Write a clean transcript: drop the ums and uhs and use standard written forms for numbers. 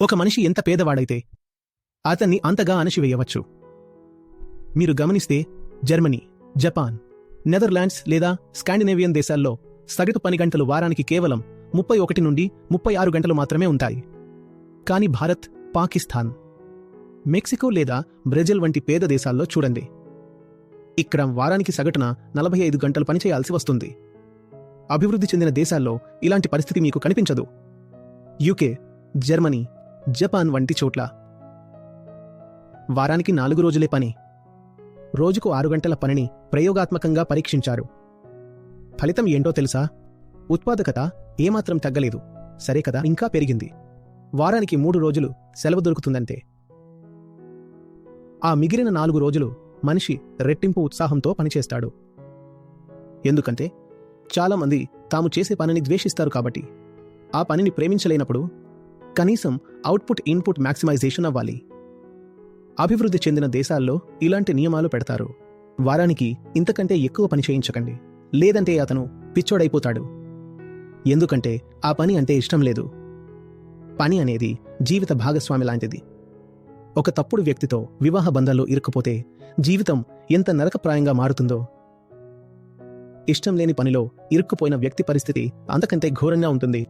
ఒక మనిషి ఎంత పేదవాడైతే అతన్ని అంతగా అణచివేయవచ్చు. మీరు గమనిస్తే జర్మనీ, జపాన్, నెదర్లాండ్స్ లేదా స్కాండినేవియన్ దేశాల్లో సగటు పని గంటలు వారానికి కేవలం 31 నుండి 36 గంటలు మాత్రమే ఉంటాయి. కాని భారత్, పాకిస్తాన్, మెక్సికో లేదా బ్రెజిల్ వంటి పేద దేశాల్లో చూడండి, ఇక్కడ వారానికి సగటున 45 గంటలు పనిచేయాల్సి వస్తుంది. అభివృద్ధి చెందిన దేశాల్లో ఇలాంటి పరిస్థితి మీకు కనిపించదు. యూకే, జర్మనీ, జపాన్ వంటి చోట్ల వారానికి 4 రోజులే పని. రోజుకు 6 గంటల పనిని ప్రయోగాత్మకంగా పరీక్షించారు. ఫలితం ఏంటో తెలుసా? ఉత్పాదకత ఏమాత్రం తగ్గలేదు, సరే కదా, ఇంకా పెరిగింది. వారానికి 3 రోజులు సెలవు దొరుకుతుందంటే ఆ మిగిలిన 4 రోజులు మనిషి రెట్టింపు ఉత్సాహంతో పనిచేస్తాడు. ఎందుకంటే చాలామంది తాము చేసే పనిని ద్వేషిస్తారు కాబట్టి. ఆ పనిని ప్రేమించలేనప్పుడు కనీసం అవుట్పుట్ ఇన్పుట్ మ్యాక్సిమైజేషన్ అవ్వాలి. అభివృద్ధి చెందిన దేశాల్లో ఇలాంటి నియమాలు పెడతారు. వారానికి ఇంతకంటే ఎక్కువ పని చేయించకండి, లేదంటే అతను పిచ్చోడైపోతాడు. ఎందుకంటే ఆ పని అంటే ఇష్టం లేదు. పని అనేది జీవిత భాగస్వామి లాంటిది. ఒక తప్పుడు వ్యక్తితో వివాహ బంధాల్లో ఇరుక్కుపోతే జీవితం ఎంత నరకప్రాయంగా మారుతుందో, ఇష్టం లేని పనిలో ఇరుక్కుపోయిన వ్యక్తి పరిస్థితి అంతకంటే ఘోరంగా ఉంటుంది.